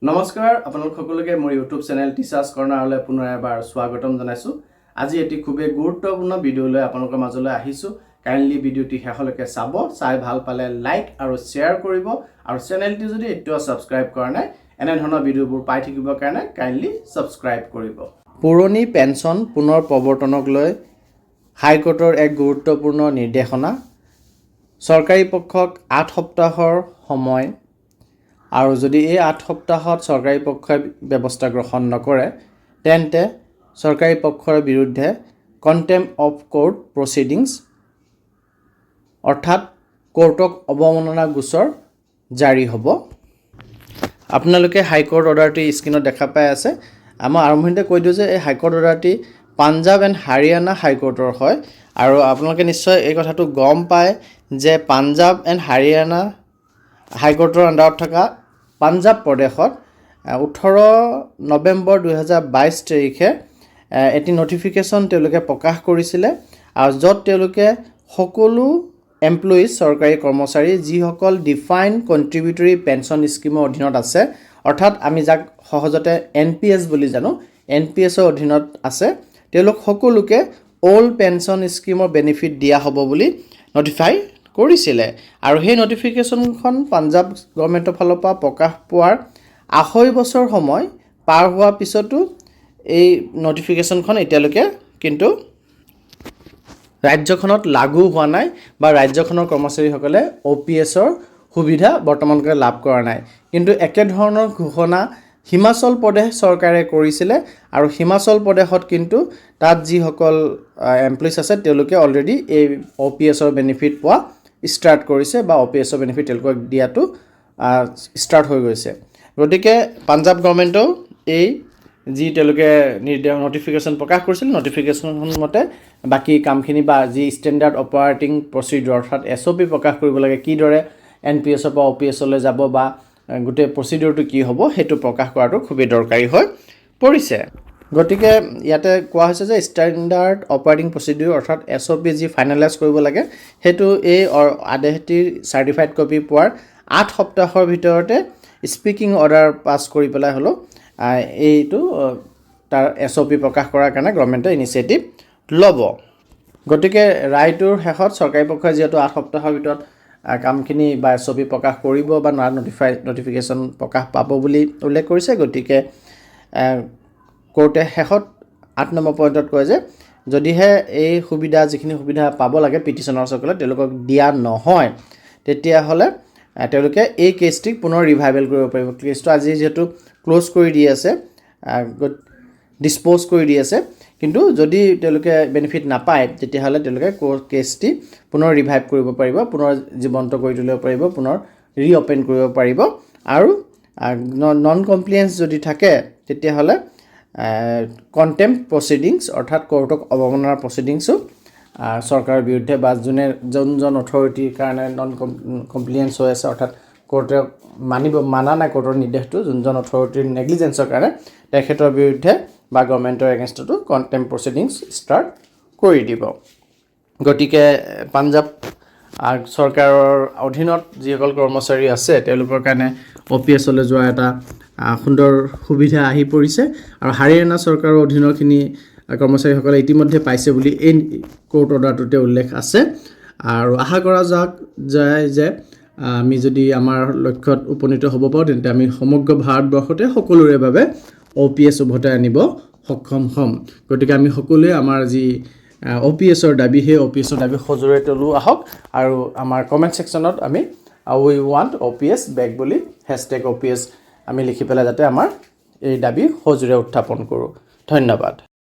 নমস্কাৰ আপোনালোক সকলোকে মোৰ ইউটিউব চেনেল টিচাৰ্ছ কৰ্ণাৰলৈ পুনৰ এবাৰ স্বাগতম জনাইছোঁ। আজি এটি খুবেই গুৰুত্বপূৰ্ণ ভিডিঅ' লৈ আপোনালোকৰ মাজলৈ আহিছোঁ। কাইণ্ডলি ভিডিঅ'টি শেষলৈকে চাব, চাই ভাল পালে লাইক আৰু শ্বেয়াৰ কৰিব আৰু চেনেলটি যদি এতিয়াও ছাবস্ক্ৰাইব কৰা নাই এনে ধৰণৰ ভিডিঅ'বোৰ পাই থাকিবৰ কাৰণে কাইণ্ডলি ছাবস্ক্ৰাইব কৰিব। পুৰণি পেঞ্চন পুনৰ প্ৰৱৰ্তনক লৈ হাইকোৰ্টৰ এক গুৰুত্বপূৰ্ণ নিৰ্দেশনা। চৰকাৰী পক্ষক 8 সপ্তাহৰ সময় আৰু যদি এই 8 সপ্তাহত চৰকাৰী পক্ষই ব্যৱস্থা গ্ৰহণ নকৰে তেন্তে চৰকাৰী পক্ষৰ বিৰুদ্ধে কণ্টেম্প অফ কোৰ্ট প্ৰচিডিংছ অৰ্থাৎ কোৰ্টক অৱমাননা গোচৰ জাৰি হ'ব। আপোনালোকে হাইকোৰ্ট অৰ্ডাৰটি স্ক্ৰীনত দেখা পাই আছে। আমাৰ আৰম্ভণিতে কৈ দিওঁ যে এই হাইকোৰ্ট অৰ্ডাৰটি পাঞ্জাৱ এণ্ড হাৰিয়ানা হাইকোৰ্টৰ হয় আৰু আপোনালোকে নিশ্চয় এই কথাটো গম পায় যে পাঞ্জাৱ এণ্ড হাৰিয়ানা হাইকোৰ্টৰ আণ্ডাৰত থকা পাঞ্জাৱ প্ৰদেশত 18 নৱেম্বৰ 2022 তাৰিখে এটি নটিফিকেশ্যন তেওঁলোকে প্ৰকাশ কৰিছিলে আৰু য'ত তেওঁলোকে সকলো এমপ্লয়িজ চৰকাৰী কৰ্মচাৰী যিসকল ডিফাইন কণ্ট্ৰিবিউটৰী পেঞ্চন স্কিমৰ অধীনত আছে অৰ্থাৎ আমি যাক সহজতে NPS বুলি জানো, NPSৰ অধীনত আছে, তেওঁলোক সকলোকে অল্ড পেঞ্চন স্কিমৰ বেনিফিট দিয়া হ'ব বুলি নটিফাই কৰিছিলে আৰু সেই নটিফিকেশ্যনখন পাঞ্জাৱ গভৰ্ণমেণ্টৰ ফালৰ পৰা প্ৰকাশ পোৱাৰ 2.5 বছৰ সময় পাৰ হোৱাৰ পিছতো এই নটিফিকেশ্যনখন এতিয়ালৈকে কিন্তু ৰাজ্যখনত লাগু হোৱা নাই বা ৰাজ্যখনৰ কৰ্মচাৰীসকলে OPSৰ সুবিধা বৰ্তমানলৈকে লাভ কৰা নাই। কিন্তু একেধৰণৰ ঘোষণা হিমাচল প্ৰদেশ চৰকাৰে কৰিছিলে আৰু হিমাচল প্ৰদেশত কিন্তু তাত যিসকল এমপ্লয়িজ আছে তেওঁলোকে অলৰেডি এই OPSৰ বেনিফিট পোৱা ষ্টাৰ্ট কৰিছে বা OPSৰ বেনিফিট তেওঁলোকক দিয়াটো ষ্টাৰ্ট হৈ গৈছে। গতিকে পাঞ্জাৱ গভৰ্ণমেণ্টেও এই যি তেওঁলোকে নটিফিকেশ্যন প্ৰকাশ কৰিছিল নটিফিকেশ্যন মতে বাকী কামখিনি বা যি ষ্টেণ্ডাৰ্ড অপাৰেটিং প্ৰচিডিউৰ অৰ্থাৎ SOP প্ৰকাশ কৰিব লাগে, কিদৰে NPSৰ পৰা OPSলৈ যাব বা গোটেই প্ৰচিডিউৰটো কি হ'ব সেইটো প্ৰকাশ কৰাটো খুবেই দৰকাৰী হৈ পৰিছে। গতিকে ইয়াতে কোৱা হৈছে যে ষ্টেণ্ডাৰ্ড অপাৰেটিং প্ৰচিডিউৰ অৰ্থাৎ SOP যি ফাইনেলাইজ কৰিব লাগে সেইটো এই আদেশটিৰ চাৰ্টিফাইড কপি পোৱাৰ 8 সপ্তাহৰ ভিতৰতে স্পিকিং অৰ্ডাৰ পাছ কৰি পেলাই হ'লেও এইটো তাৰ SOP প্ৰকাশ কৰাৰ কাৰণে গভৰ্ণমেণ্টে ইনিচিয়েটিভ ল'ব। গতিকে ৰায়টোৰ শেষত চৰকাৰী পক্ষই যিহেতু 8 সপ্তাহৰ ভিতৰত কামখিনি বা SOP প্ৰকাশ কৰিব বা নটিফিকেশ্যন প্ৰকাশ পাব বুলি উল্লেখ কৰিছে। গতিকে কোৰ্টে শেষত 8 নম্বৰ পইণ্টত কয় যে যদিহে এই সুবিধা যিখিনি সুবিধা পাব লাগে পিটিশ্যনাৰসকলে তেওঁলোকক দিয়া নহয় তেতিয়াহ'লে তেওঁলোকে এই কেছটিক পুনৰ ৰিভাইভেল কৰিব পাৰিব। কেছটো আজি যিহেতু ক্ল'জ কৰি দি আছে, ডিছপ'জ কৰি দি আছে, কিন্তু যদি তেওঁলোকে বেনিফিট নাপায় তেতিয়াহ'লে তেওঁলোকে কেছটি পুনৰ ৰিভাইভ কৰিব পাৰিব, পুনৰ জীৱন্ত কৰি তুলিব পাৰিব, পুনৰ ৰিঅ'পেন কৰিব পাৰিব আৰু নন কমপ্লিয়েঞ্চ যদি থাকে তেতিয়াহ'লে কণ্টেম্প প্ৰচিডিংছ অৰ্থাৎ কোৰ্টক অৱমাননাৰ প্ৰচিডিংছো চৰকাৰৰ বিৰুদ্ধে বা যোনজন অথৰিটিৰ কাৰণে নন কমপ্লিয়েঞ্চ হৈ আছে অৰ্থাৎ কোৰ্টে মানা নাই কোৰ্টৰ নিৰ্দেশটো, যোনজন অথৰিটিৰ নেগলিজেঞ্চৰ কাৰণে তেখেতৰ বিৰুদ্ধে বা গভৰ্ণমেণ্টৰ এগেইনষ্টতো কণ্টেম্প প্ৰচিডিংছ ষ্টাৰ্ট কৰি দিব। গতিকে পাঞ্জাৱ চৰকাৰৰ অধীনত যিসকল কৰ্মচাৰী আছে তেওঁলোকৰ কাৰণে OPSলৈ যোৱা এটা সুন্দৰ সুবিধা আহি পৰিছে আৰু হাৰিয়ানা চৰকাৰৰ অধীনৰখিনি কৰ্মচাৰীসকলে ইতিমধ্যে পাইছে বুলি এই কোৰ্ট অৰ্ডাৰটোতে উল্লেখ আছে আৰু আশা কৰা যায় যে আমি যদি আমাৰ লক্ষ্যত উপনীত হ'ব পাৰোঁ তেন্তে আমি সমগ্ৰ ভাৰতবৰ্ষতে সকলোৰে বাবে OPS উভতাই আনিব সক্ষম হ'ম। গতিকে আমি সকলোৱে আমাৰ যি OPSৰ দাবী সেই OPSৰ দাবী সজোৰে তোলো আহক আৰু আমাৰ কমেণ্ট ছেকশ্যনত আমি উই ৱান্ট OPS বেক বুলি #OPS আমি লিখি পেলাই যাতে আমাৰ এই দাবী সজোৰে উত্থাপন কৰোঁ। ধন্যবাদ।